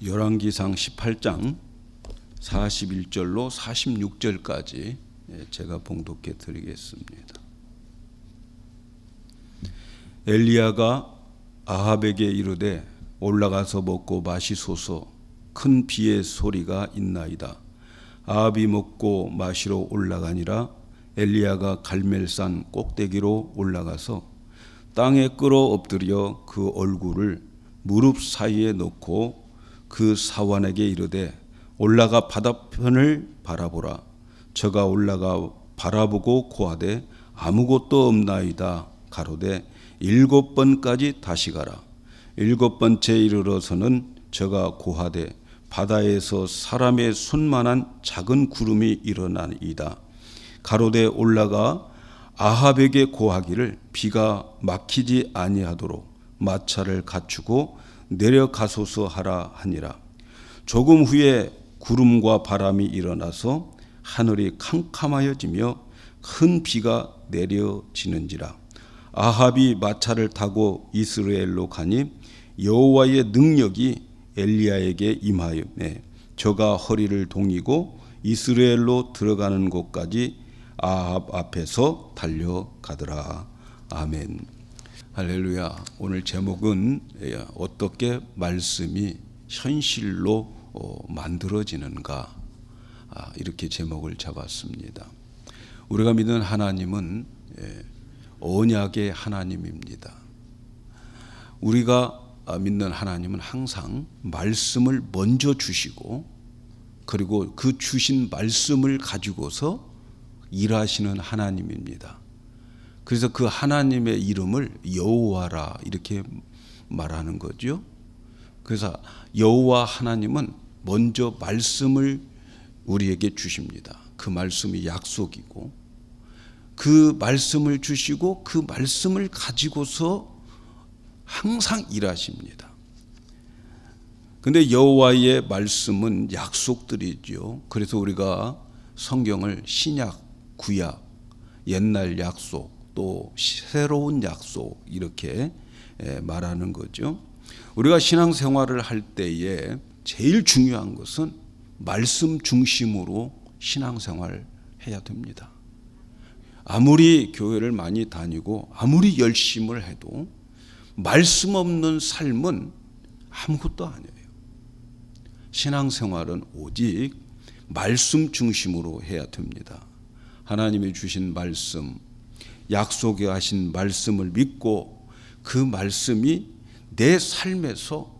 열왕기상 18장 41절로 46절까지 제가 봉독해 드리겠습니다. 엘리야가 아합에게 이르되 올라가서 먹고 마시소서, 큰 비의 소리가 있나이다. 아합이 먹고 마시러 올라가니라. 엘리야가 갈멜산 꼭대기로 올라가서 땅에 끌어 엎드려 그 얼굴을 무릎 사이에 놓고 그 사환에게 이르되 올라가 바다편을 바라보라. 저가 올라가 바라보고 고하되 아무것도 없나이다. 가로되 7번까지 다시 가라. 7번째 이르러서는 저가 고하되 바다에서 사람의 손만한 작은 구름이 일어나이다. 가로되 올라가 아합에게 고하기를 비가 막히지 아니하도록 마차를 갖추고 내려가소서 하라 하니라. 조금 후에 구름과 바람이 일어나서 하늘이 캄캄하여지며 큰 비가 내려지는지라. 아합이 마차를 타고 이스라엘로 가니 여호와의 능력이 엘리야에게 임하였네. 저가 허리를 동이고 이스라엘로 들어가는 곳까지 아합 앞에서 달려가더라. 아멘. 할렐루야. 오늘 제목은 어떻게 말씀이 현실로 만들어지는가, 이렇게 제목을 잡았습니다. 우리가 믿는 하나님은 언약의 하나님입니다. 우리가 믿는 하나님은 항상 말씀을 먼저 주시고, 그리고 그 주신 말씀을 가지고서 일하시는 하나님입니다. 그래서 그 하나님의 이름을 여호와라 이렇게 말하는 거죠. 그래서 여호와 하나님은 먼저 말씀을 우리에게 주십니다. 그 말씀이 약속이고, 그 말씀을 주시고 그 말씀을 가지고서 항상 일하십니다. 근데 여호와의 말씀은 약속들이죠. 그래서 우리가 성경을 신약, 구약, 옛날 약속, 또 새로운 약속 이렇게 말하는 거죠. 우리가 신앙생활을 할 때에 제일 중요한 것은 말씀 중심으로 신앙생활을 해야 됩니다. 아무리 교회를 많이 다니고 아무리 열심을 해도 말씀 없는 삶은 아무것도 아니에요. 신앙생활은 오직 말씀 중심으로 해야 됩니다. 하나님이 주신 말씀, 약속에 하신 말씀을 믿고 그 말씀이 내 삶에서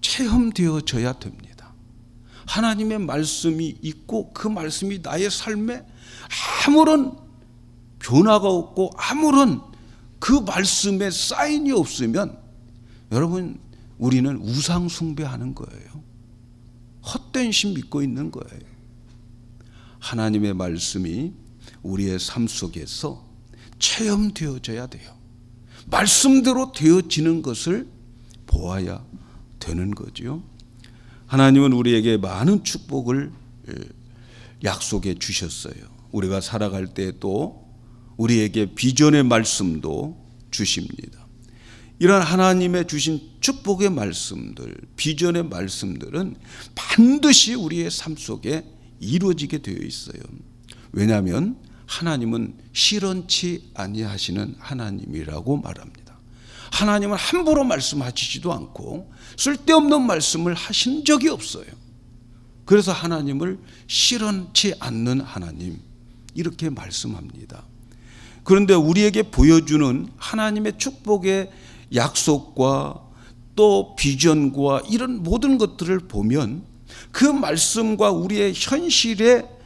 체험되어져야 됩니다. 하나님의 말씀이 있고 그 말씀이 나의 삶에 아무런 변화가 없고 아무런 그 말씀에 사인이 없으면 여러분, 우리는 우상 숭배하는 거예요. 헛된 신 믿고 있는 거예요. 하나님의 말씀이 우리의 삶 속에서 체험되어져야 돼요. 말씀대로 되어지는 것을 보아야 되는 거죠. 하나님은 우리에게 많은 축복을 약속해 주셨어요. 우리가 살아갈 때 또 우리에게 비전의 말씀도 주십니다. 이런 하나님의 주신 축복의 말씀들, 비전의 말씀들은 반드시 우리의 삶 속에 이루어지게 되어 있어요. 왜냐하면 하나님은 실언치 아니하시는 하나님이라고 말합니다. 하나님은 함부로 말씀하시지도 않고 쓸데없는 말씀을 하신 적이 없어요. 그래서 하나님을 실언치 않는 하나님, 이렇게 말씀합니다. 그런데 우리에게 보여주는 하나님의 축복의 약속과 또 비전과 이런 모든 것들을 보면 그 말씀과 우리의 현실에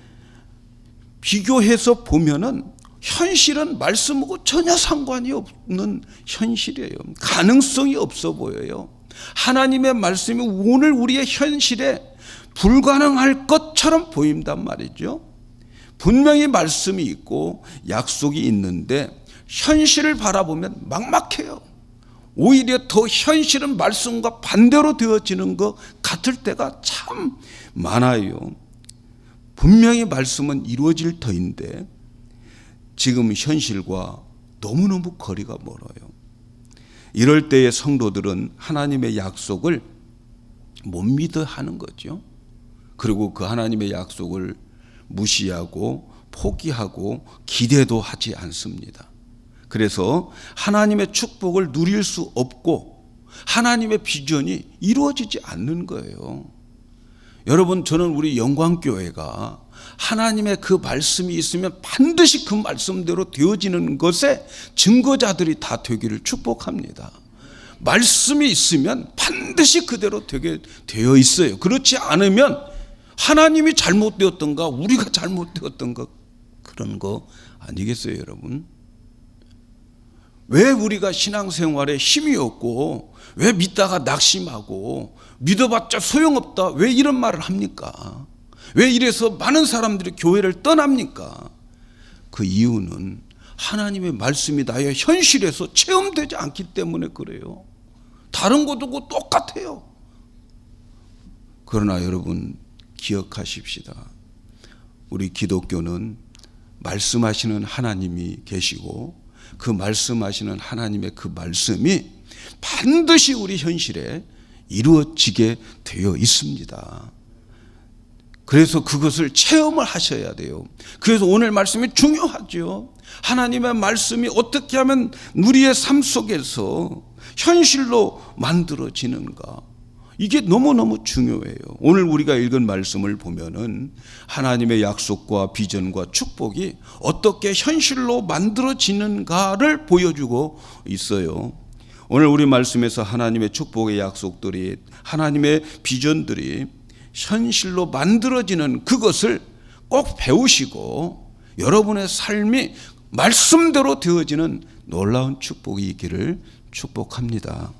비교해서 보면은 현실은 말씀하고 전혀 상관이 없는 현실이에요. 가능성이 없어 보여요. 하나님의 말씀이 오늘 우리의 현실에 불가능할 것처럼 보인단 말이죠. 분명히 말씀이 있고 약속이 있는데 현실을 바라보면 막막해요. 오히려 더 현실은 말씀과 반대로 되어지는 것 같을 때가 참 많아요. 분명히 말씀은 이루어질 터인데 지금 현실과 너무너무 거리가 멀어요. 이럴 때의 성도들은 하나님의 약속을 못 믿어 하는 거죠. 그리고 그 하나님의 약속을 무시하고 포기하고 기대도 하지 않습니다. 그래서 하나님의 축복을 누릴 수 없고 하나님의 비전이 이루어지지 않는 거예요. 여러분, 저는 우리 영광교회가 하나님의 그 말씀이 있으면 반드시 그 말씀대로 되어지는 것에 증거자들이 다 되기를 축복합니다. 말씀이 있으면 반드시 그대로 되게 되어 있어요. 그렇지 않으면 하나님이 잘못되었던가 우리가 잘못되었던가 그런 거 아니겠어요, 여러분? 왜 우리가 신앙생활에 힘이 없고 왜 믿다가 낙심하고 믿어봤자 소용없다 왜 이런 말을 합니까? 왜 이래서 많은 사람들이 교회를 떠납니까? 그 이유는 하나님의 말씀이 나의 현실에서 체험되지 않기 때문에 그래요. 다른 것도 똑같아요. 그러나 여러분 기억하십시다. 우리 기독교는 말씀하시는 하나님이 계시고 그 말씀하시는 하나님의 그 말씀이 반드시 우리 현실에 이루어지게 되어 있습니다. 그래서 그것을 체험을 하셔야 돼요. 그래서 오늘 말씀이 중요하죠. 하나님의 말씀이 어떻게 하면 우리의 삶 속에서 현실로 만들어지는가. 이게 너무너무 중요해요. 오늘 우리가 읽은 말씀을 보면은 하나님의 약속과 비전과 축복이 어떻게 현실로 만들어지는가를 보여주고 있어요. 오늘 우리 말씀에서 하나님의 축복의 약속들이, 하나님의 비전들이 현실로 만들어지는 그것을 꼭 배우시고 여러분의 삶이 말씀대로 되어지는 놀라운 축복이 있기를 축복합니다.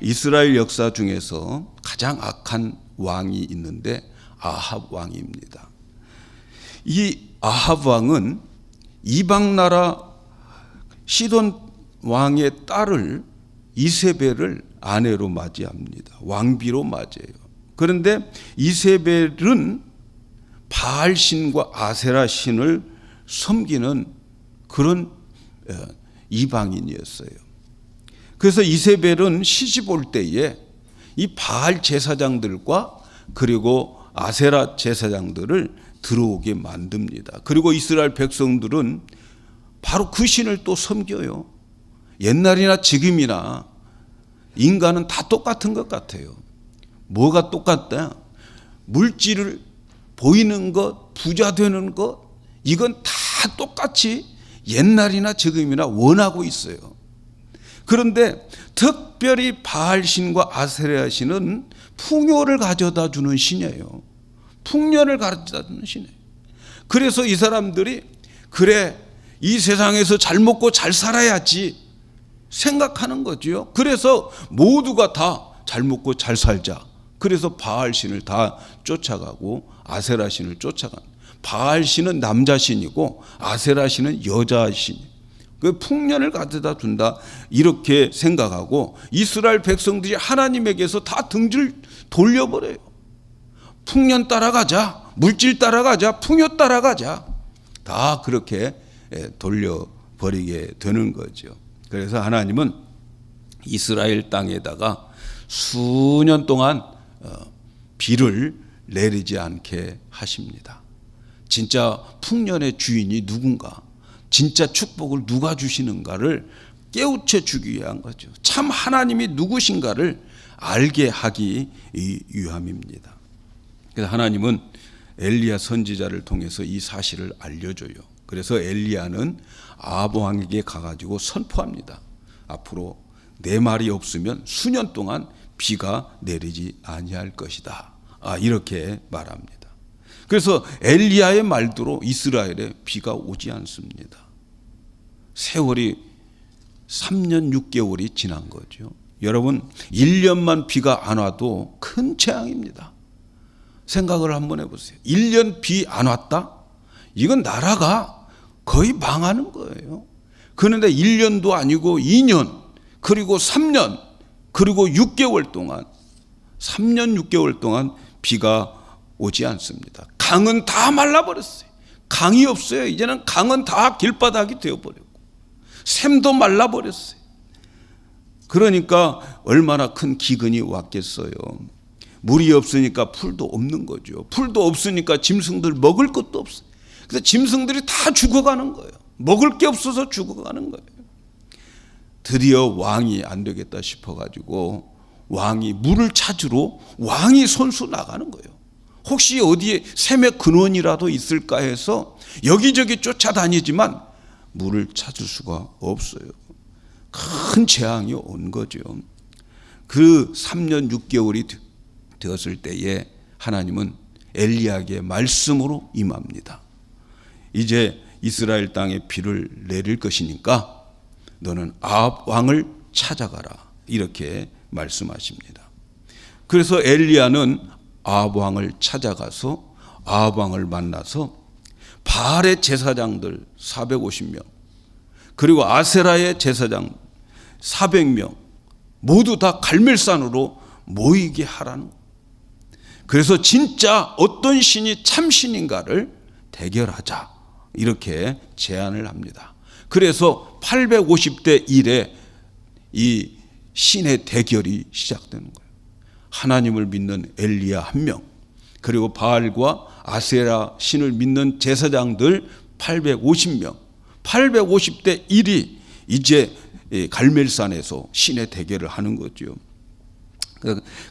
이스라엘 역사 중에서 가장 악한 왕이 있는데 아합 왕입니다. 이 아합 왕은 이방 나라 시돈 왕의 딸을 이세벨을 아내로 맞이합니다. 왕비로 맞이해요. 그런데 이세벨은 바알신과 아세라신을 섬기는 그런 이방인이었어요. 그래서 이세벨은 시집 올 때에 이 바알 제사장들과 그리고 아세라 제사장들을 들어오게 만듭니다. 그리고 이스라엘 백성들은 바로 그 신을 또 섬겨요. 옛날이나 지금이나 인간은 다 똑같은 것 같아요. 뭐가 똑같다? 물질을 보이는 것, 부자 되는 것, 이건 다 똑같이 옛날이나 지금이나 원하고 있어요. 그런데 특별히 바알신과 아세라신은 풍요를 가져다 주는 신이에요. 풍년을 가져다 주는 신이에요. 그래서 이 사람들이 그래 이 세상에서 잘 먹고 잘 살아야지 생각하는 거죠. 그래서 모두가 다 잘 먹고 잘 살자. 그래서 바알신을 다 쫓아가고 아세라신을 쫓아가는. 바알신은 남자신이고 아세라신은 여자신. 그 풍년을 가져다 준다 이렇게 생각하고 이스라엘 백성들이 하나님에게서 다 등줄 돌려버려요. 풍년 따라가자, 물질 따라가자, 풍요 따라가자. 다 그렇게 돌려버리게 되는 거죠. 그래서 하나님은 이스라엘 땅에다가 수년 동안 비를 내리지 않게 하십니다. 진짜 풍년의 주인이 누군가, 진짜 축복을 누가 주시는가를 깨우쳐 주기 위한 거죠. 참 하나님이 누구신가를 알게 하기 위함입니다. 그래서 하나님은 엘리야 선지자를 통해서 이 사실을 알려줘요. 그래서 엘리야는 아합 왕에게 가가지고 선포합니다. 앞으로 내 말이 없으면 수년 동안 비가 내리지 아니할 것이다. 이렇게 말합니다. 그래서 엘리야의 말대로 이스라엘에 비가 오지 않습니다. 세월이 3년 6개월이 지난 거죠. 여러분 1년만 비가 안 와도 큰 재앙입니다. 생각을 한번 해보세요. 1년 비 안 왔다? 이건 나라가 거의 망하는 거예요. 그런데 1년도 아니고 2년 그리고 3년 그리고 6개월 동안 3년 6개월 동안 비가 오지 않습니다. 강은 다 말라버렸어요. 강이 없어요. 이제는 강은 다 길바닥이 되어버렸고 샘도 말라버렸어요. 그러니까 얼마나 큰 기근이 왔겠어요. 물이 없으니까 풀도 없는 거죠. 풀도 없으니까 짐승들 먹을 것도 없어요. 그래서 짐승들이 다 죽어가는 거예요. 먹을 게 없어서 죽어가는 거예요. 드디어 왕이 안 되겠다 싶어가지고 왕이 물을 찾으러 왕이 선수 나가는 거예요. 혹시 어디에 샘의 근원이라도 있을까 해서 여기저기 쫓아다니지만 물을 찾을 수가 없어요. 큰 재앙이 온 거죠. 그 3년 6개월이 되었을 때에 하나님은 엘리야에게 말씀으로 임합니다. 이제 이스라엘 땅에 비를 내릴 것이니까 너는 아합 왕을 찾아가라, 이렇게 말씀하십니다. 그래서 엘리야는 아합 왕을 찾아가서 아합 왕을 만나서 바알의 제사장들 450명 그리고 아세라의 제사장 400명 모두 다 갈멜산으로 모이게 하라는 거예요. 그래서 진짜 어떤 신이 참신인가를 대결하자, 이렇게 제안을 합니다. 그래서 850대 1에 이 신의 대결이 시작되는 거예요. 하나님을 믿는 엘리야 한 명, 그리고 바알과 아세라 신을 믿는 제사장들 850명, 850대 1이 이제 갈멜산에서 신의 대결을 하는 거죠.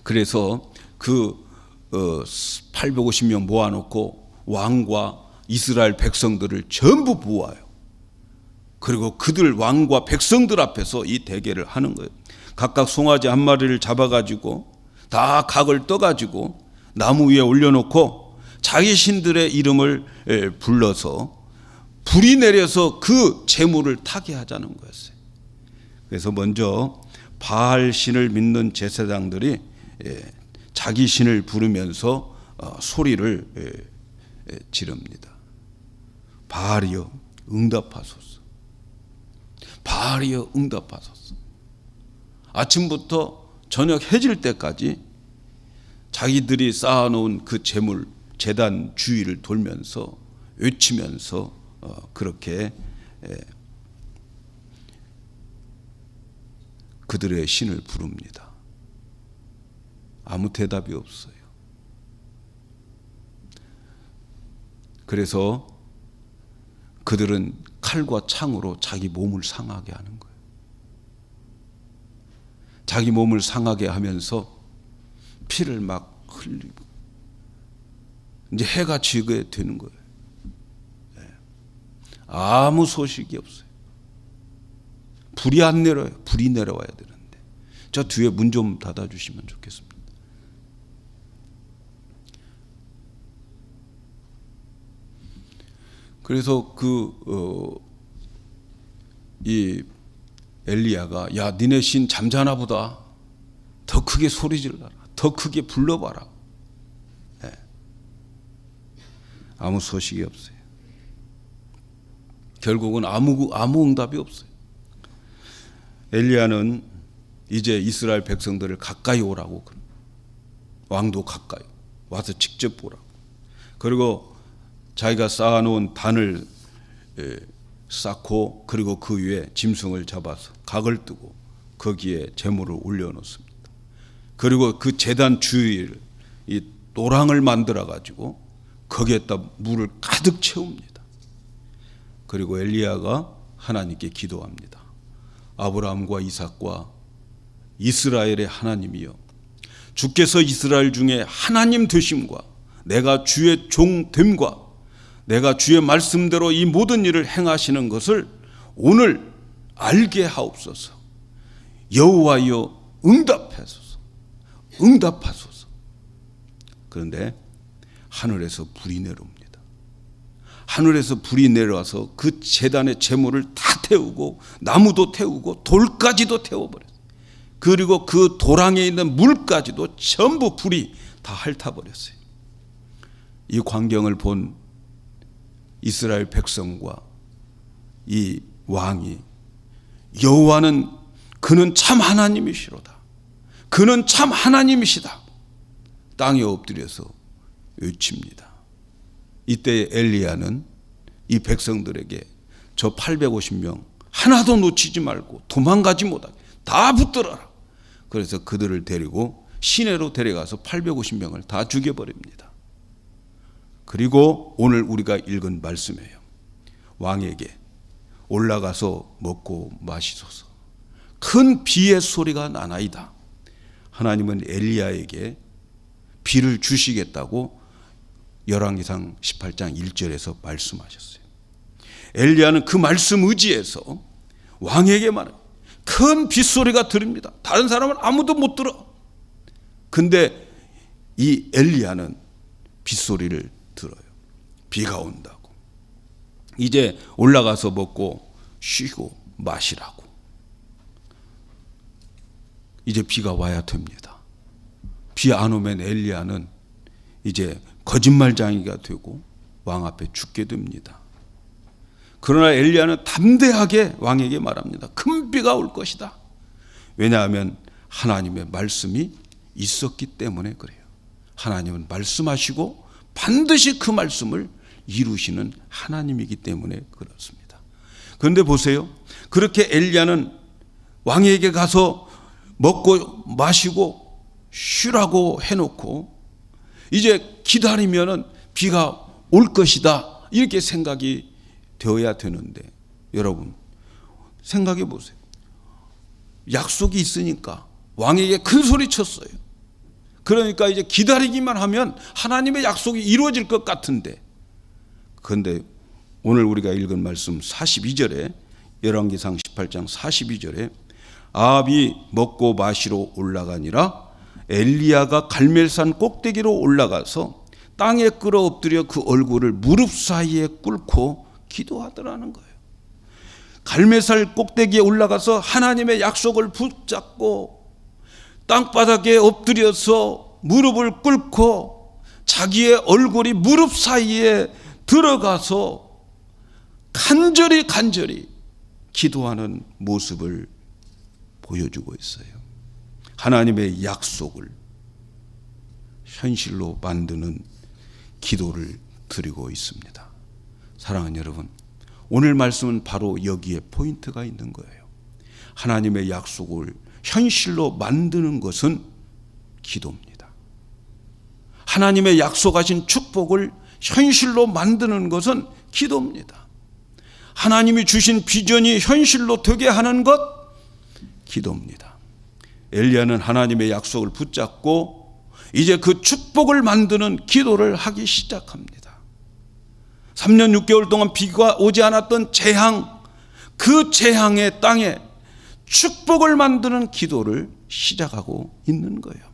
그래서 그 850명 모아놓고 왕과 이스라엘 백성들을 전부 모아요. 그리고 그들 왕과 백성들 앞에서 이 대결을 하는 거예요. 각각 송아지 한 마리를 잡아가지고 다 각을 떠가지고 나무 위에 올려놓고 자기 신들의 이름을 불러서 불이 내려서 그 재물을 타게 하자는 거였어요. 그래서 먼저 바알 신을 믿는 제사장들이 자기 신을 부르면서 소리를 지릅니다. 바알이여 응답하소서. 바알이여 응답하소서. 아침부터 저녁 해질 때까지 자기들이 쌓아놓은 그 재물 제단 주위를 돌면서 외치면서 그렇게 그들의 신을 부릅니다. 아무 대답이 없어요. 그래서 그들은 칼과 창으로 자기 몸을 상하게 하는 거예요. 자기 몸을 상하게 하면서 피를 막 흘리고 이제 해가 지게 되는 거예요. 아무 소식이 없어요. 불이 안 내려요. 불이 내려와야 되는데. 저 뒤에 문 좀 닫아주시면 좋겠습니다. 그래서 이 엘리야가 야 니네 신 잠자나 보다. 더 크게 소리 질러라. 더 크게 불러봐라. 네. 아무 소식이 없어요. 결국은 아무 응답이 없어요. 엘리야는 이제 이스라엘 백성들을 가까이 오라고, 왕도 가까이 와서 직접 보라고, 그리고 자기가 쌓아놓은 단을 쌓고 그리고 그 위에 짐승을 잡아서 각을 뜨고 거기에 제물을 올려놓습니다. 그리고 그 제단 주위를 이 노랑을 만들어 가지고 거기에다 물을 가득 채웁니다. 그리고 엘리야가 하나님께 기도합니다. 아브라함과 이삭과 이스라엘의 하나님이여, 주께서 이스라엘 중에 하나님 되심과 내가 주의 종됨과 내가 주의 말씀대로 이 모든 일을 행하시는 것을 오늘 알게 하옵소서. 여호와여 응답하소서. 응답하소서. 그런데 하늘에서 불이 내려옵니다. 하늘에서 불이 내려와서 그 제단의 제물을 다 태우고 나무도 태우고 돌까지도 태워버렸어요. 그리고 그 도랑에 있는 물까지도 전부 불이 다 핥아버렸어요. 이 광경을 본 이스라엘 백성과 이 왕이 여호와는 그는 참 하나님이시로다. 그는 참 하나님이시다. 땅에 엎드려서 외칩니다. 이때 엘리야는 이 백성들에게 저 850명 하나도 놓치지 말고 도망가지 못하게 다 붙들어라. 그래서 그들을 데리고 시내로 데려가서 850명을 다 죽여버립니다. 그리고 오늘 우리가 읽은 말씀이에요. 왕에게 올라가서 먹고 마시소서. 큰 비의 소리가 나나이다. 하나님은 엘리야에게 비를 주시겠다고 열왕기상 18장 1절에서 말씀하셨어요. 엘리야는 그 말씀 의지해서 왕에게 말해요. 큰 빗소리가 들립니다. 다른 사람은 아무도 못 들어. 근데 이 엘리야는 빗소리를 들어요. 비가 온다고. 이제 올라가서 먹고 쉬고 마시라고. 이제 비가 와야 됩니다. 비 안 오면 엘리야는 이제 거짓말장이가 되고 왕 앞에 죽게 됩니다. 그러나 엘리야는 담대하게 왕에게 말합니다. 큰 비가 올 것이다. 왜냐하면 하나님의 말씀이 있었기 때문에 그래요. 하나님은 말씀하시고 반드시 그 말씀을 이루시는 하나님이기 때문에 그렇습니다. 그런데 보세요. 그렇게 엘리야는 왕에게 가서 먹고 마시고 쉬라고 해놓고 이제 기다리면은 비가 올 것이다. 이렇게 생각이 되어야 되는데 여러분 생각해 보세요. 약속이 있으니까 왕에게 큰 소리 쳤어요. 그러니까 이제 기다리기만 하면 하나님의 약속이 이루어질 것 같은데, 그런데 오늘 우리가 읽은 말씀 42절에 열왕기상 18장 42절에 아합이 먹고 마시러 올라가니라 엘리야가 갈멜산 꼭대기로 올라가서 땅에 끌어 엎드려 그 얼굴을 무릎 사이에 꿇고 기도하더라는 거예요. 갈멜산 꼭대기에 올라가서 하나님의 약속을 붙잡고 땅바닥에 엎드려서 무릎을 꿇고 자기의 얼굴이 무릎 사이에 들어가서 간절히 기도하는 모습을 보여주고 있어요. 하나님의 약속을 현실로 만드는 기도를 드리고 있습니다. 사랑하는 여러분, 오늘 말씀은 바로 여기에 포인트가 있는 거예요. 하나님의 약속을 현실로 만드는 것은 기도입니다. 하나님의 약속하신 축복을 현실로 만드는 것은 기도입니다. 하나님이 주신 비전이 현실로 되게 하는 것, 기도입니다. 엘리야는 하나님의 약속을 붙잡고 이제 그 축복을 만드는 기도를 하기 시작합니다. 3년 6개월 동안 비가 오지 않았던 재앙, 그 재앙의 땅에 축복을 만드는 기도를 시작하고 있는 거예요.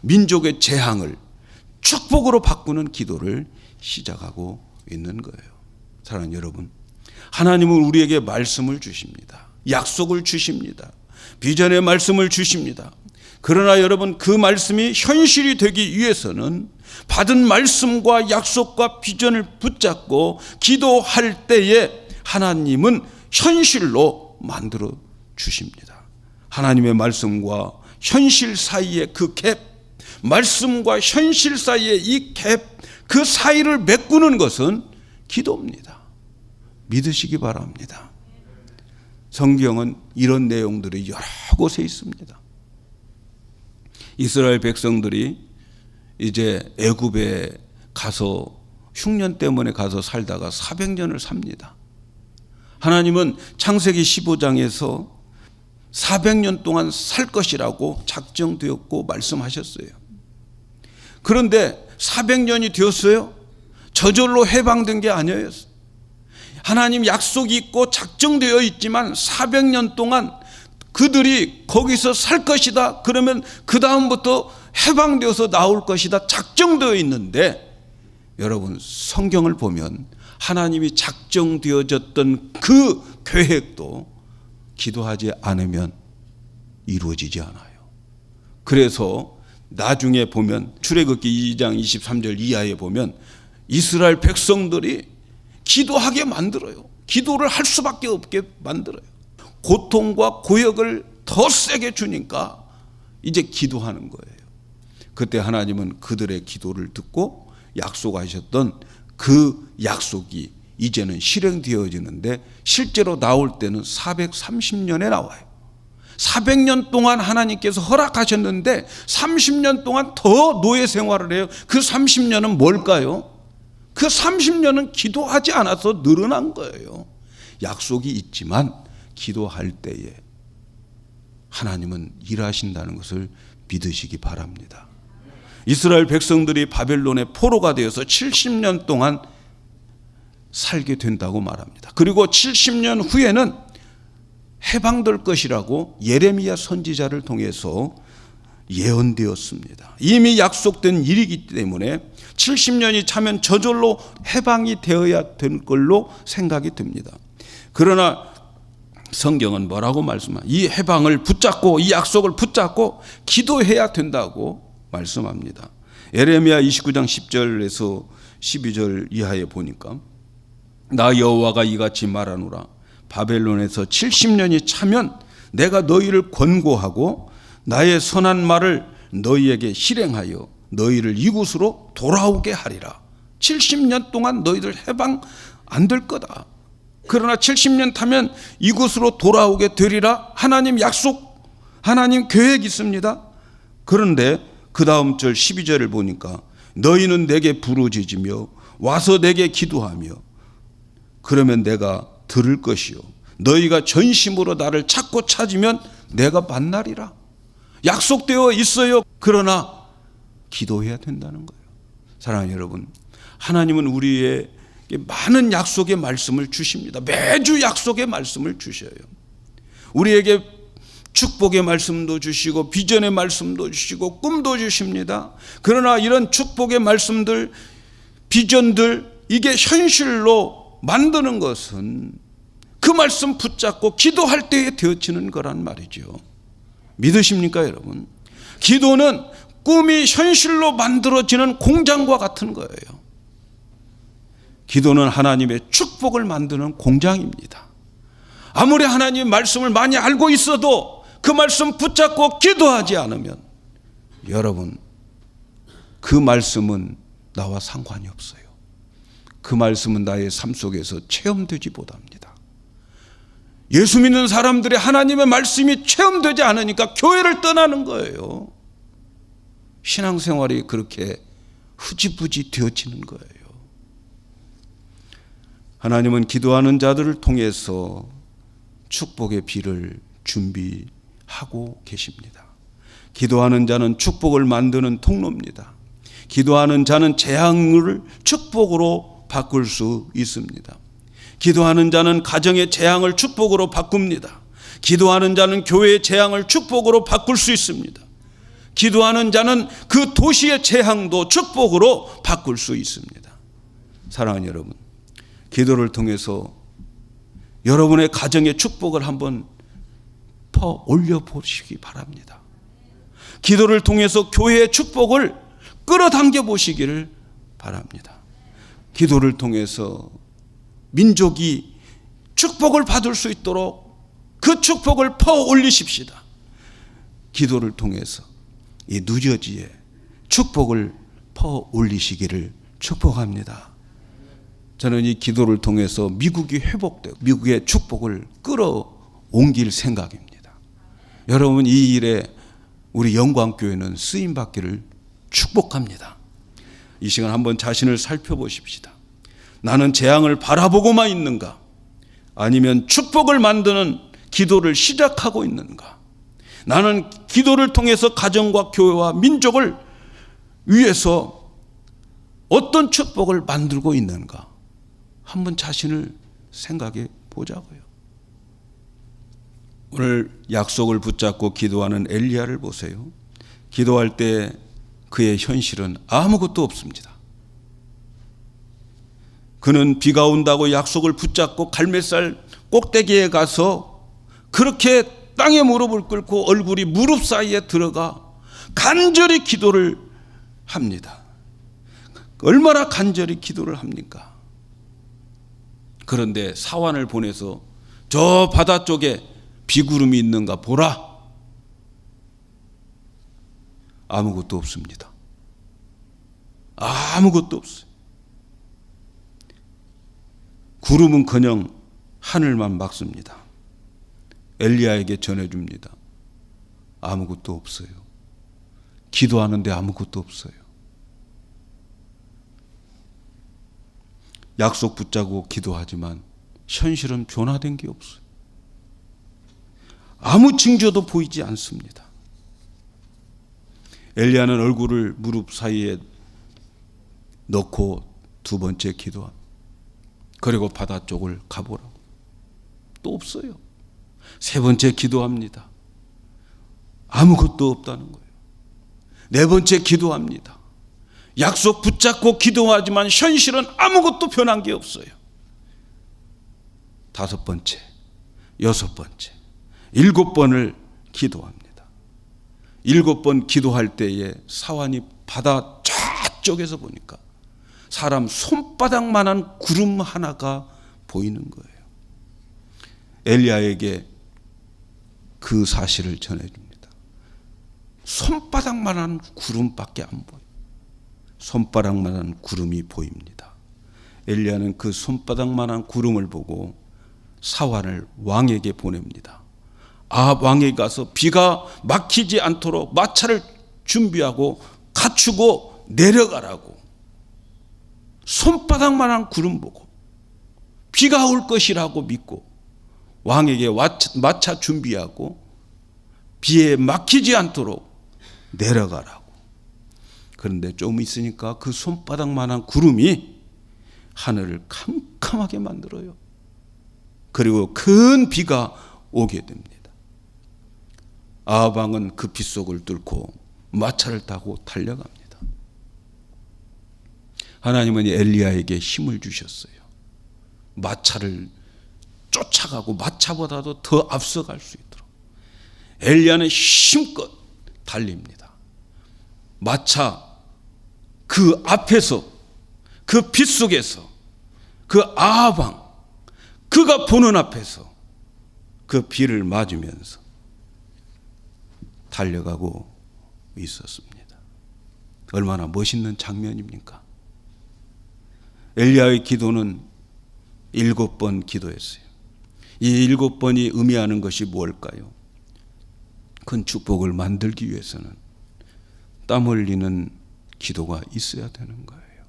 민족의 재앙을 축복으로 바꾸는 기도를 시작하고 있는 거예요. 사랑하는 여러분, 하나님은 우리에게 말씀을 주십니다. 약속을 주십니다. 비전의 말씀을 주십니다. 그러나 여러분, 그 말씀이 현실이 되기 위해서는 받은 말씀과 약속과 비전을 붙잡고 기도할 때에 하나님은 현실로 만들어 주십니다. 하나님의 말씀과 현실 사이의 그 갭, 말씀과 현실 사이의 이 갭, 그 사이를 메꾸는 것은 기도입니다. 믿으시기 바랍니다. 성경은 이런 내용들이 여러 곳에 있습니다. 이스라엘 백성들이 이제 애굽에 가서 흉년 때문에 가서 살다가 400년을 삽니다. 하나님은 창세기 15장에서 400년 동안 살 것이라고 작정되었고 말씀하셨어요. 그런데 400년이 되었어요. 저절로 해방된 게 아니었어요. 하나님 약속이 있고 작정되어 있지만 400년 동안 그들이 거기서 살 것이다. 그러면 그 다음부터 해방되어서 나올 것이다. 작정되어 있는데, 여러분 성경을 보면 하나님이 작정되어졌던 그 계획도 기도하지 않으면 이루어지지 않아요. 그래서 나중에 보면 출애굽기 2장 23절 이하에 보면 이스라엘 백성들이 기도하게 만들어요. 기도를 할 수밖에 없게 만들어요. 고통과 고역을 더 세게 주니까 이제 기도하는 거예요. 그때 하나님은 그들의 기도를 듣고 약속하셨던 그 약속이 이제는 실행되어지는데 실제로 나올 때는 430년에 나와요. 400년 동안 하나님께서 허락하셨는데 30년 동안 더 노예 생활을 해요. 그 30년은 뭘까요? 그 30년은 기도하지 않아서 늘어난 거예요. 약속이 있지만 기도할 때에 하나님은 일하신다는 것을 믿으시기 바랍니다. 이스라엘 백성들이 바벨론의 포로가 되어서 70년 동안 살게 된다고 말합니다. 그리고 70년 후에는 해방될 것이라고 예레미야 선지자를 통해서 예언되었습니다. 이미 약속된 일이기 때문에 70년이 차면 저절로 해방이 되어야 될 걸로 생각이 듭니다. 그러나 성경은 뭐라고 말씀합니까? 이 해방을 붙잡고 이 약속을 붙잡고 기도해야 된다고 말씀합니다. 예레미야 29장 10절에서 12절 이하에 보니까 나 여호와가 이같이 말하노라. 바벨론에서 70년이 차면 내가 너희를 권고하고 나의 선한 말을 너희에게 실행하여 너희를 이곳으로 돌아오게 하리라. 70년 동안 너희들 해방 안 될 거다. 그러나 70년 타면 이곳으로 돌아오게 되리라. 하나님 약속, 하나님 계획이 있습니다. 그런데 그 다음 절 12절을 보니까 너희는 내게 부르짖으며 와서 내게 기도하며 그러면 내가 들을 것이요 너희가 전심으로 나를 찾고 찾으면 내가 만나리라. 약속되어 있어요. 그러나 기도해야 된다는 거예요. 사랑하는 여러분, 하나님은 우리에게 많은 약속의 말씀을 주십니다. 매주 약속의 말씀을 주셔요. 우리에게 축복의 말씀도 주시고 비전의 말씀도 주시고 꿈도 주십니다. 그러나 이런 축복의 말씀들, 비전들, 이게 현실로 만드는 것은 그 말씀 붙잡고 기도할 때에 되어지는 거란 말이죠. 믿으십니까, 여러분? 기도는 꿈이 현실로 만들어지는 공장과 같은 거예요. 기도는 하나님의 축복을 만드는 공장입니다. 아무리 하나님의 말씀을 많이 알고 있어도 그 말씀 붙잡고 기도하지 않으면 여러분, 그 말씀은 나와 상관이 없어요. 그 말씀은 나의 삶 속에서 체험되지 못합니다. 예수 믿는 사람들이 하나님의 말씀이 체험되지 않으니까 교회를 떠나는 거예요. 신앙생활이 그렇게 흐지부지 되어지는 거예요. 하나님은 기도하는 자들을 통해서 축복의 비를 준비하고 계십니다. 기도하는 자는 축복을 만드는 통로입니다. 기도하는 자는 재앙을 축복으로 바꿀 수 있습니다. 기도하는 자는 가정의 재앙을 축복으로 바꿉니다. 기도하는 자는 교회의 재앙을 축복으로 바꿀 수 있습니다. 기도하는 자는 그 도시의 재앙도 축복으로 바꿀 수 있습니다. 사랑하는 여러분, 기도를 통해서 여러분의 가정의 축복을 한번 퍼 올려 보시기 바랍니다. 기도를 통해서 교회의 축복을 끌어당겨 보시기를 바랍니다. 기도를 통해서 민족이 축복을 받을 수 있도록 그 축복을 퍼 올리십시다. 기도를 통해서 이 누저지에 축복을 퍼 올리시기를 축복합니다. 저는 이 기도를 통해서 미국이 회복되고 미국의 축복을 끌어옮길 생각입니다. 여러분, 이 일에 우리 영광교회는 쓰임받기를 축복합니다. 이 시간 한번 자신을 살펴보십시다. 나는 재앙을 바라보고만 있는가? 아니면 축복을 만드는 기도를 시작하고 있는가? 나는 기도를 통해서 가정과 교회와 민족을 위해서 어떤 축복을 만들고 있는가? 한번 자신을 생각해 보자고요. 오늘 약속을 붙잡고 기도하는 엘리야를 보세요. 기도할 때 그의 현실은 아무것도 없습니다. 그는 비가 온다고 약속을 붙잡고 갈멜산 꼭대기에 가서 그렇게 땅에 무릎을 꿇고 얼굴이 무릎 사이에 들어가 간절히 기도를 합니다. 얼마나 간절히 기도를 합니까? 그런데 사환을 보내서 저 바다 쪽에 비구름이 있는가 보라. 아무것도 없습니다. 아무것도 없어요. 구름은커녕 하늘만 막습니다. 엘리야에게 전해줍니다. 아무것도 없어요. 기도하는데 아무것도 없어요. 약속 붙잡고 기도하지만 현실은 변화된 게 없어요. 아무 징조도 보이지 않습니다. 엘리야는 얼굴을 무릎 사이에 넣고 두 번째 기도합니다. 그리고 바다 쪽을 가보라고. 또 없어요. 세 번째 기도합니다. 아무것도 없다는 거예요. 네 번째 기도합니다. 약속 붙잡고 기도하지만 현실은 아무것도 변한 게 없어요. 다섯 번째, 여섯 번째, 일곱 번을 기도합니다. 일곱 번 기도할 때에 사환이 바다 저쪽에서 보니까 사람 손바닥만한 구름 하나가 보이는 거예요. 엘리야에게 그 사실을 전해줍니다. 손바닥만한 구름밖에 안 보여요. 손바닥만한 구름이 보입니다. 엘리야는 그 손바닥만한 구름을 보고 사환을 왕에게 보냅니다. 아합 왕에게 가서 비가 막히지 않도록 마차를 준비하고 갖추고 내려가라고. 손바닥만한 구름 보고 비가 올 것이라고 믿고 왕에게 마차 준비하고 비에 막히지 않도록 내려가라고. 그런데 좀 있으니까 그 손바닥만한 구름이 하늘을 캄캄하게 만들어요. 그리고 큰 비가 오게 됩니다. 아합 왕은 그 빗속을 뚫고 마차를 타고 달려갑니다. 하나님은 엘리야에게 힘을 주셨어요. 마차를 쫓아가고 마차보다도 더 앞서갈 수 있도록. 엘리야는 힘껏 달립니다. 마차 그 앞에서 그 빗속에서 그 아합 왕 그가 보는 앞에서 그 비를 맞으면서 달려가고 있었습니다. 얼마나 멋있는 장면입니까? 엘리야의 기도는 7번 기도했어요. 이 7번이 의미하는 것이 뭘까요? 큰 축복을 만들기 위해서는 땀 흘리는 기도가 있어야 되는 거예요.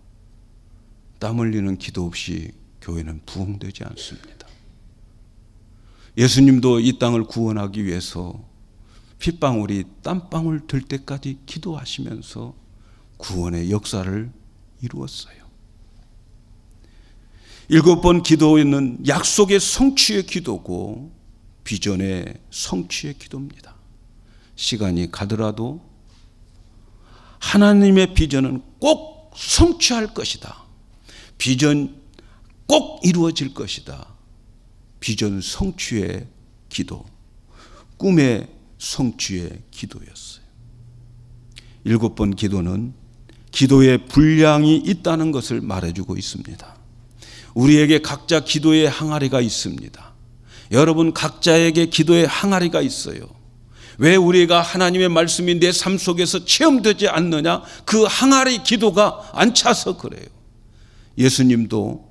땀 흘리는 기도 없이 교회는 부흥되지 않습니다. 예수님도 이 땅을 구원하기 위해서 핏방울이 땀방울 될 때까지 기도하시면서 구원의 역사를 이루었어요. 7번 기도는 약속의 성취의 기도고 비전의 성취의 기도입니다. 시간이 가더라도 하나님의 비전은 꼭 성취할 것이다. 비전 꼭 이루어질 것이다. 비전 성취의 기도, 꿈의 성취의 기도였어요. 7번 기도는 기도의 분량이 있다는 것을 말해주고 있습니다. 우리에게 각자 기도의 항아리가 있습니다. 여러분 각자에게 기도의 항아리가 있어요. 왜 우리가 하나님의 말씀이 내 삶 속에서 체험되지 않느냐? 그 항아리 기도가 안 차서 그래요. 예수님도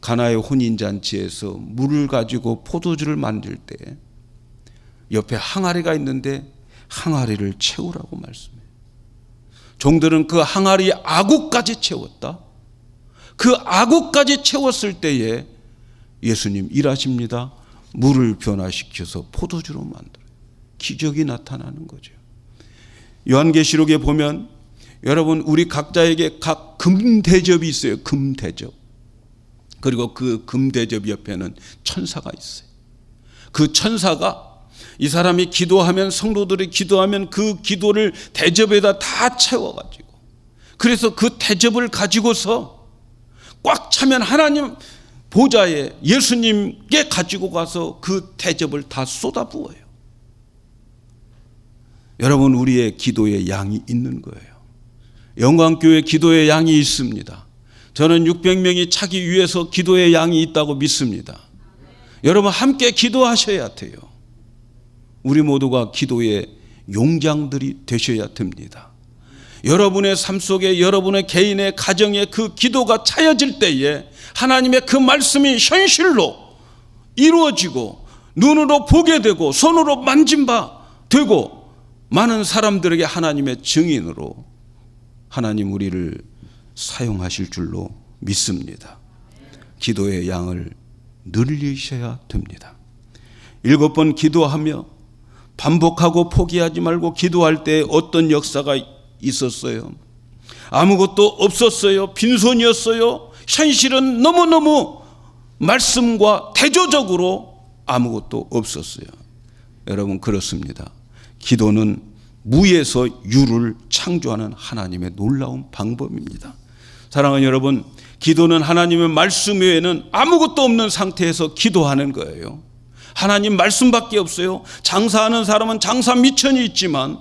가나의 혼인잔치에서 물을 가지고 포도주를 만들 때 옆에 항아리가 있는데 항아리를 채우라고 말씀해요. 종들은 그 항아리 아구까지 채웠다. 그 아구까지 채웠을 때에 예수님 일하십니다. 물을 변화시켜서 포도주로 만들어요. 기적이 나타나는 거죠. 요한계시록에 보면 여러분 우리 각자에게 각 금대접이 있어요. 금대접. 그리고 그 금대접 옆에는 천사가 있어요. 그 천사가 이 사람이 기도하면 성도들이 기도하면 그 기도를 대접에다 다 채워가지고 그래서 그 대접을 가지고서 꽉 차면 하나님 보좌에 예수님께 가지고 가서 그 대접을 다 쏟아부어요. 여러분 우리의 기도의 양이 있는 거예요. 영광교회 기도의 양이 있습니다. 저는 600명이 차기 위해서 기도의 양이 있다고 믿습니다. 여러분 함께 기도하셔야 돼요. 우리 모두가 기도의 용장들이 되셔야 됩니다. 여러분의 삶 속에 여러분의 개인의 가정에 그 기도가 차여질 때에 하나님의 그 말씀이 현실로 이루어지고 눈으로 보게 되고 손으로 만진 바 되고 많은 사람들에게 하나님의 증인으로 하나님 우리를 사용하실 줄로 믿습니다. 기도의 양을 늘리셔야 됩니다. 7번 기도하며 반복하고 포기하지 말고 기도할 때 어떤 역사가 있었어요? 아무것도 없었어요. 빈손이었어요. 현실은 너무너무 말씀과 대조적으로 아무것도 없었어요. 여러분, 그렇습니다. 기도는 무에서 유를 창조하는 하나님의 놀라운 방법입니다. 사랑하는 여러분, 기도는 하나님의 말씀 외에는 아무것도 없는 상태에서 기도하는 거예요. 하나님 말씀밖에 없어요. 장사하는 사람은 장사 미천이 있지만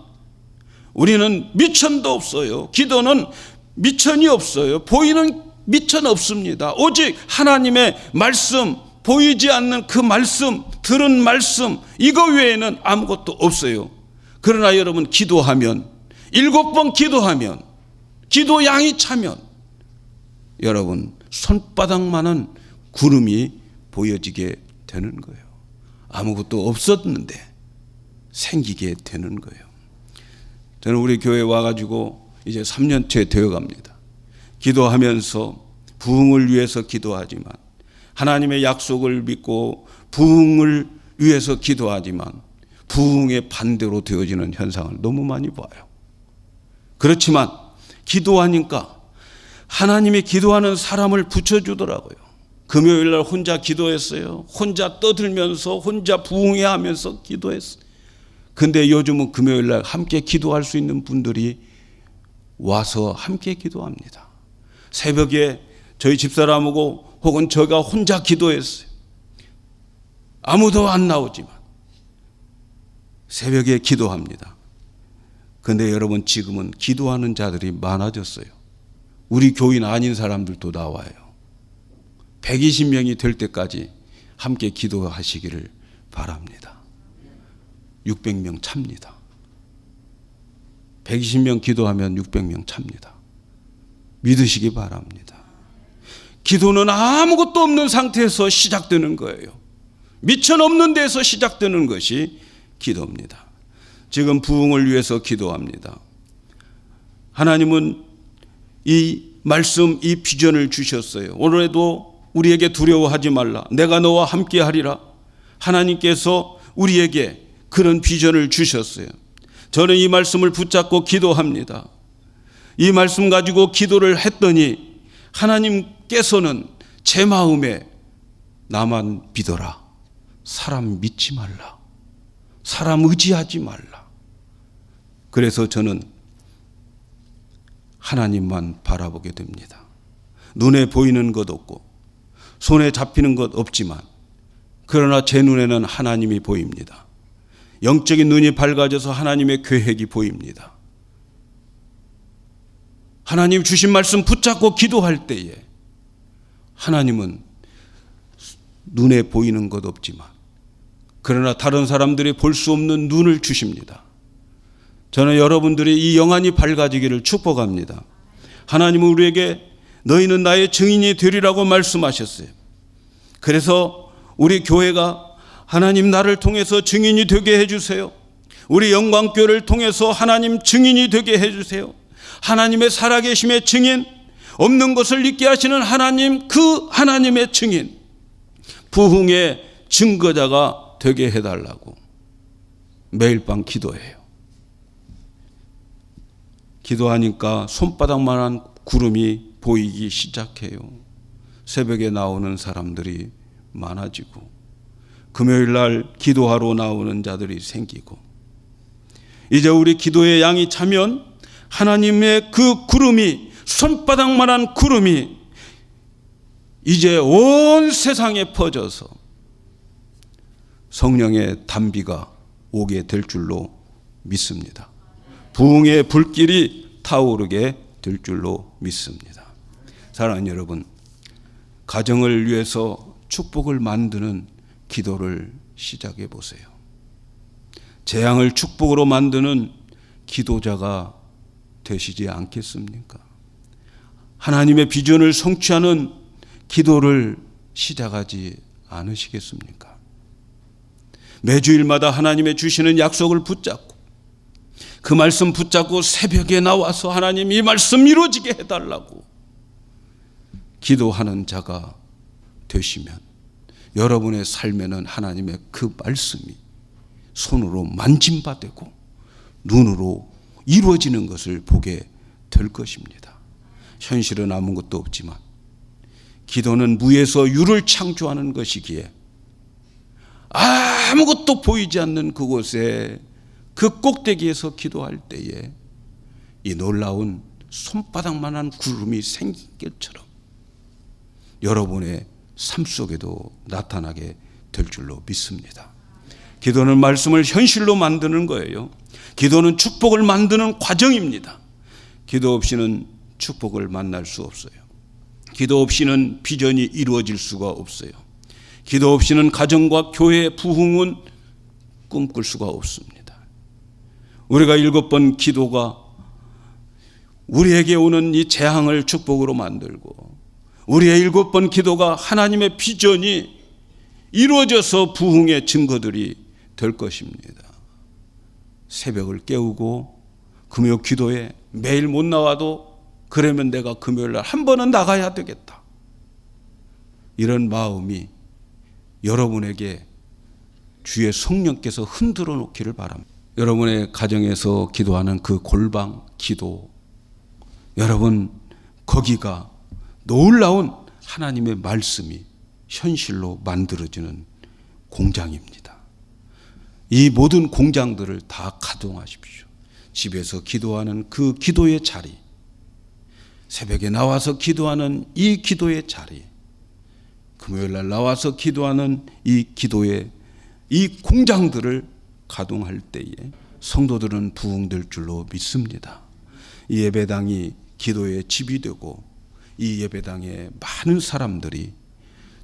우리는 미천도 없어요. 기도는 미천이 없어요. 보이는 미천 없습니다. 오직 하나님의 말씀, 보이지 않는 그 말씀, 들은 말씀, 이거 외에는 아무것도 없어요. 그러나 여러분, 기도하면, 7번 기도하면, 기도 양이 차면 여러분, 손바닥만한 구름이 보여지게 되는 거예요. 아무것도 없었는데 생기게 되는 거예요. 저는 우리 교회에 와가지고 이제 3년째 되어갑니다. 기도하면서 부흥을 위해서 기도하지만, 하나님의 약속을 믿고 부흥을 위해서 기도하지만 부흥의 반대로 되어지는 현상을 너무 많이 봐요. 그렇지만 기도하니까 하나님이 기도하는 사람을 붙여주더라고요. 금요일 날 혼자 기도했어요. 혼자 떠들면서 혼자 부흥해 하면서 기도했어요. 근데 요즘은 금요일 날 함께 기도할 수 있는 분들이 와서 함께 기도합니다. 새벽에 저희 집사람하고 혹은 제가 혼자 기도했어요. 아무도 안 나오지만 새벽에 기도합니다. 근데 여러분, 지금은 기도하는 자들이 많아졌어요. 우리 교인 아닌 사람들도 나와요. 120명이 될 때까지 함께 기도하시기를 바랍니다. 600명 찹니다. 120명 기도하면 600명 찹니다. 믿으시기 바랍니다. 기도는 아무것도 없는 상태에서 시작되는 거예요. 미천 없는 데서 시작되는 것이 기도입니다. 지금 부흥을 위해서 기도합니다. 하나님은 이 말씀, 이 비전을 주셨어요. 오늘에도 우리에게 두려워하지 말라, 내가 너와 함께 하리라. 하나님께서 우리에게 그런 비전을 주셨어요. 저는 이 말씀을 붙잡고 기도합니다. 이 말씀 가지고 기도를 했더니 하나님께서는 제 마음에 나만 믿어라, 사람 믿지 말라, 사람 의지하지 말라. 그래서 저는 하나님만 바라보게 됩니다. 눈에 보이는 것 없고 손에 잡히는 것 없지만 그러나 제 눈에는 하나님이 보입니다. 영적인 눈이 밝아져서 하나님의 계획이 보입니다. 하나님 주신 말씀 붙잡고 기도할 때에 하나님은 눈에 보이는 것 없지만 그러나 다른 사람들이 볼 수 없는 눈을 주십니다. 저는 여러분들이 이 영안이 밝아지기를 축복합니다. 하나님은 우리에게 너희는 나의 증인이 되리라고 말씀하셨어요. 그래서 우리 교회가 하나님 나를 통해서 증인이 되게 해주세요. 우리 영광교회를 통해서 하나님 증인이 되게 해주세요. 하나님의 살아계심의 증인, 없는 것을 있게 하시는 하나님, 그 하나님의 증인, 부흥의 증거자가 되게 해달라고 매일 밤 기도해요. 기도하니까 손바닥만한 구름이 보이기 시작해요. 새벽에 나오는 사람들이 많아지고 금요일 날 기도하러 나오는 자들이 생기고 이제 우리 기도의 양이 차면 하나님의 그 구름이, 손바닥만한 구름이 이제 온 세상에 퍼져서 성령의 단비가 오게 될 줄로 믿습니다. 부흥의 불길이 타오르게 될 줄로 믿습니다. 사랑하는 여러분, 가정을 위해서 축복을 만드는 기도를 시작해 보세요. 재앙을 축복으로 만드는 기도자가 되시지 않겠습니까? 하나님의 비전을 성취하는 기도를 시작하지 않으시겠습니까? 매주일마다 하나님의 주시는 약속을 붙잡고 그 말씀 붙잡고 새벽에 나와서 하나님 이 말씀 이루어지게 해달라고 기도하는 자가 되시면 여러분의 삶에는 하나님의 그 말씀이 손으로 만짐받고 눈으로 이루어지는 것을 보게 될 것입니다. 현실은 아무것도 없지만 기도는 무에서 유를 창조하는 것이기에 아무것도 보이지 않는 그곳에 그 꼭대기에서 기도할 때에 이 놀라운 손바닥만한 구름이 생긴 것처럼 여러분의 삶 속에도 나타나게 될 줄로 믿습니다. 기도는 말씀을 현실로 만드는 거예요. 기도는 축복을 만드는 과정입니다. 기도 없이는 축복을 만날 수 없어요. 기도 없이는 비전이 이루어질 수가 없어요. 기도 없이는 가정과 교회의 부흥은 꿈꿀 수가 없습니다. 우리가 7번 기도가 우리에게 오는 이 재앙을 축복으로 만들고 우리의 7번 기도가 하나님의 비전이 이루어져서 부흥의 증거들이 될 것입니다. 새벽을 깨우고 금요 기도에 매일 못 나와도 그러면 내가 금요일 날 한 번은 나가야 되겠다. 이런 마음이 여러분에게 주의 성령께서 흔들어 놓기를 바랍니다. 여러분의 가정에서 기도하는 그 골방 기도, 여러분 거기가 놀라운 하나님의 말씀이 현실로 만들어지는 공장입니다. 이 모든 공장들을 다 가동하십시오. 집에서 기도하는 그 기도의 자리, 새벽에 나와서 기도하는 이 기도의 자리, 금요일 날 나와서 기도하는 이 기도의 이 공장들을 가동할 때에 성도들은 부흥될 줄로 믿습니다. 이 예배당이 기도의 집이 되고 이 예배당에 많은 사람들이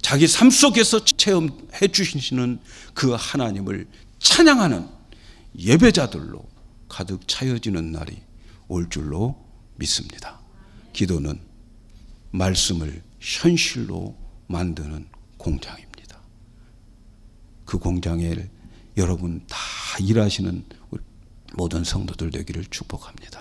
자기 삶 속에서 체험해 주시는 그 하나님을 찬양하는 예배자들로 가득 차여지는 날이 올 줄로 믿습니다. 기도는 말씀을 현실로 만드는 공장입니다. 그 공장에 여러분 다 일하시는 모든 성도들 되기를 축복합니다.